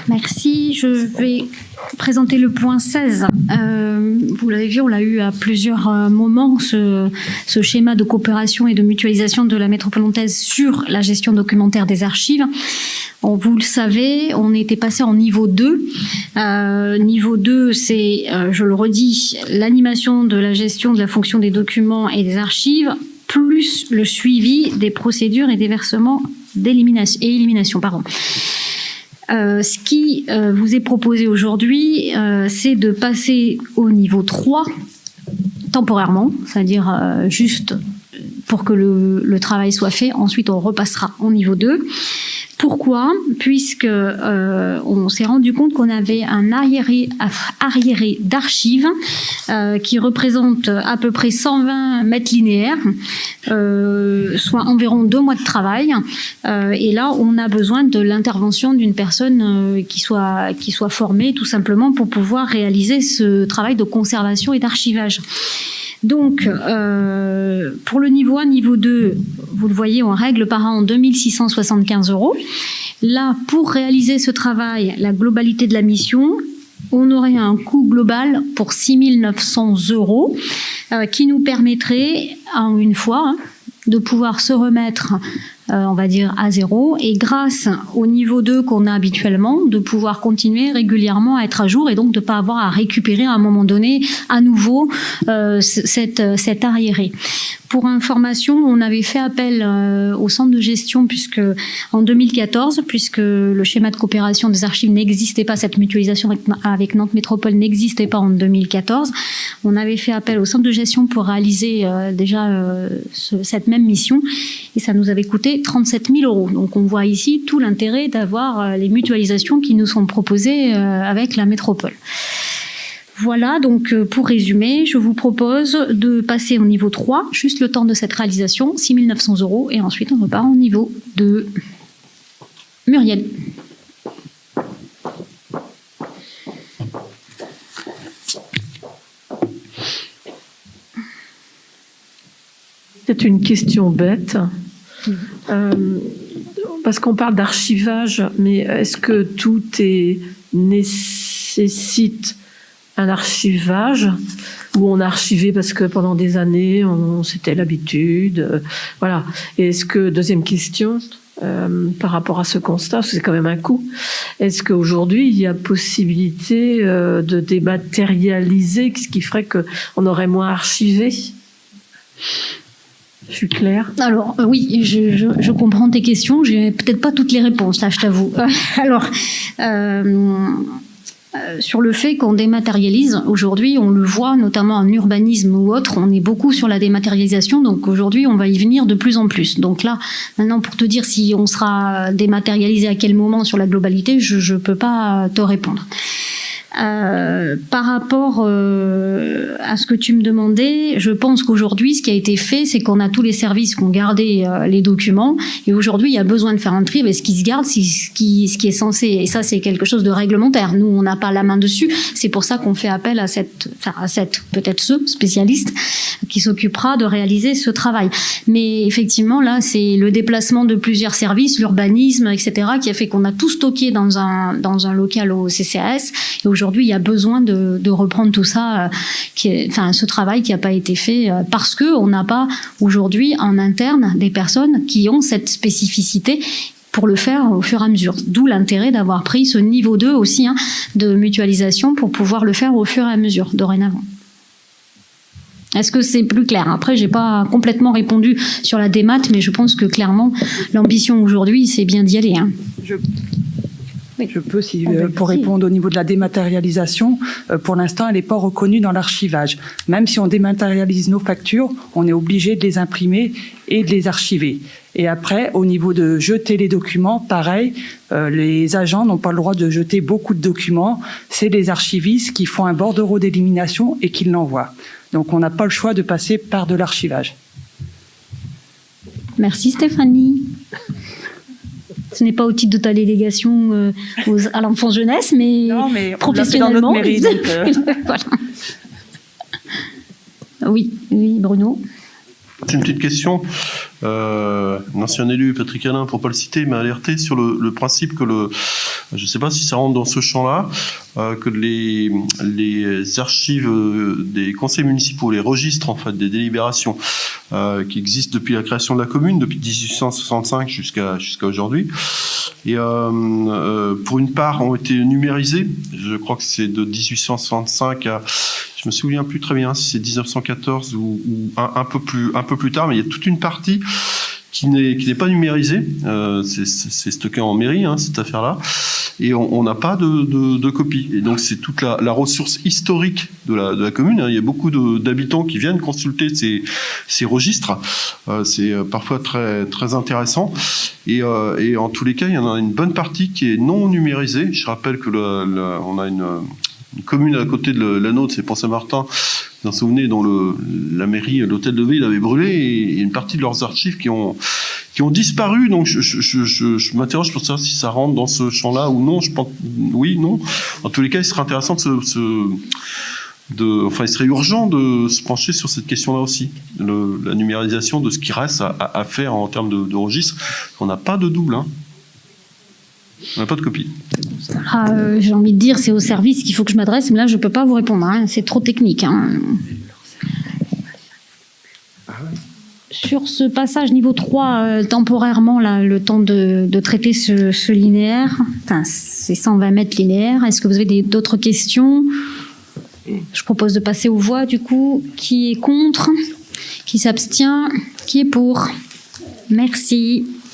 Merci. Je vais présenter le point 16. Vous l'avez vu, on l'a eu à plusieurs moments, ce schéma de coopération et de mutualisation de la métropole nantaise sur la gestion documentaire des archives. Vous le savez, on était passé en niveau 2. Niveau 2, c'est, je le redis, l'animation de la gestion de la fonction des documents et des archives, plus le suivi des procédures et des versements élimination. Ce qui vous est proposé aujourd'hui, c'est de passer au niveau 3 temporairement, c'est-à-dire juste pour que le travail soit fait. Ensuite, on repassera au niveau 2. Pourquoi ? Puisque on s'est rendu compte qu'on avait un arriéré d'archives qui représente à peu près 120 mètres linéaires, soit environ 2 mois de travail. Et là, on a besoin de l'intervention d'une personne qui soit formée, tout simplement, pour pouvoir réaliser ce travail de conservation et d'archivage. Donc, pour le niveau 1, niveau 2, vous le voyez, on règle par an 2675 €. Là, pour réaliser ce travail, la globalité de la mission, on aurait un coût global pour 6900 € qui nous permettrait, en une fois, de pouvoir se remettre, on va dire, à zéro, et grâce au niveau 2 qu'on a habituellement, de pouvoir continuer régulièrement à être à jour et donc de ne pas avoir à récupérer à un moment donné à nouveau cet arriéré. Pour information, on avait fait appel au centre de gestion en 2014, puisque le schéma de coopération des archives n'existait pas, cette mutualisation avec Nantes Métropole n'existait pas en 2014. On avait fait appel au centre de gestion pour réaliser cette même mission, et ça nous avait coûté 37 000 €. Donc on voit ici tout l'intérêt d'avoir les mutualisations qui nous sont proposées avec la métropole. Voilà, donc pour résumer, je vous propose de passer au niveau 3, juste le temps de cette réalisation, 6 900 €, et ensuite on repart au niveau 2. Muriel. C'est une question bête, parce qu'on parle d'archivage, mais est-ce que tout nécessite un archivage, où on a archivé parce que pendant des années, c'était l'habitude, voilà. Et est-ce que, deuxième question, par rapport à ce constat, parce que c'est quand même un coût, est-ce qu'aujourd'hui, il y a possibilité de dématérialiser, ce qui ferait qu'on aurait moins archivé ? Je suis claire ? Alors, oui, je comprends tes questions. J'ai peut-être pas toutes les réponses, là, je t'avoue. Alors, sur le fait qu'on dématérialise, aujourd'hui, on le voit, notamment en urbanisme ou autre, on est beaucoup sur la dématérialisation, donc aujourd'hui, on va y venir de plus en plus. Donc là, maintenant, pour te dire si on sera dématérialisé à quel moment sur la globalité, je peux pas te répondre. Par rapport à ce que tu me demandais, je pense qu'aujourd'hui, ce qui a été fait, c'est qu'on a tous les services qui ont gardé les documents, et aujourd'hui, il y a besoin de faire un tri. Mais ce qui se garde, c'est ce qui est censé, et ça, c'est quelque chose de réglementaire. Nous, on n'a pas la main dessus. C'est pour ça qu'on fait appel à peut-être ce spécialiste qui s'occupera de réaliser ce travail. Mais effectivement, là, c'est le déplacement de plusieurs services, l'urbanisme, etc., qui a fait qu'on a tout stocké dans un local au CCAS. Et aujourd'hui, il y a besoin de reprendre tout ça, ce travail qui n'a pas été fait parce qu'on n'a pas aujourd'hui en interne des personnes qui ont cette spécificité pour le faire au fur et à mesure. D'où l'intérêt d'avoir pris ce niveau 2 aussi de mutualisation pour pouvoir le faire au fur et à mesure dorénavant. Est-ce que c'est plus clair ? Après, j'ai pas complètement répondu sur la démat, mais je pense que clairement, l'ambition aujourd'hui, c'est bien d'y aller. Je peux, pour répondre au niveau de la dématérialisation, pour l'instant, elle n'est pas reconnue dans l'archivage. Même si on dématérialise nos factures, on est obligé de les imprimer et de les archiver. Et après, au niveau de jeter les documents, pareil, les agents n'ont pas le droit de jeter beaucoup de documents. C'est les archivistes qui font un bordereau d'élimination et qui l'envoient. Donc, on n'a pas le choix de passer par de l'archivage. Merci Stéphanie. Ce n'est pas au titre de ta délégation à l'enfance jeunesse, mais professionnellement. On l'a fait dans notre mairie, donc voilà. Oui, Bruno. C'est une petite question. un ancien élu, Patrick Alain, pour pas le citer, m'a alerté sur le principe que je ne sais pas si ça rentre dans ce champ-là, que les archives des conseils municipaux, les registres en fait des délibérations qui existent depuis la création de la commune, depuis 1865 jusqu'à aujourd'hui, et pour une part ont été numérisés. Je crois que c'est de 1865 à, je me souviens plus très bien si c'est 1914 ou un peu plus tard, mais il y a toute une partie qui n'est pas numérisée. C'est stocké en mairie, hein, cette affaire-là, et on n'a pas de copie. Et donc c'est toute la ressource historique de la commune. Hein. Il y a beaucoup d'habitants qui viennent consulter ces registres. C'est parfois très très intéressant. Et en tous les cas, il y en a une bonne partie qui est non numérisée. Je rappelle que on a une commune à côté de la nôtre, c'est Pont-Saint-Martin, vous en souvenez, dont la mairie, l'hôtel de ville avait brûlé, et une partie de leurs archives qui ont disparu. Donc je m'interroge pour savoir si ça rentre dans ce champ-là ou non. Je pense oui, non. En tous les cas, il serait intéressant il serait urgent de se pencher sur cette question-là aussi, la numérisation de ce qui reste à faire en termes de registre. On n'a pas de double, hein. On n'a pas de copie. J'ai envie de dire, c'est au service qu'il faut que je m'adresse, mais là, je ne peux pas vous répondre. Hein. C'est trop technique. Hein. Sur ce passage niveau 3, temporairement, là, le temps de traiter ce linéaire, enfin, c'est 120 mètres linéaires. Est-ce que vous avez d'autres questions? Je propose de passer aux voix, du coup. Qui est contre? Qui s'abstient? Qui est pour? Merci.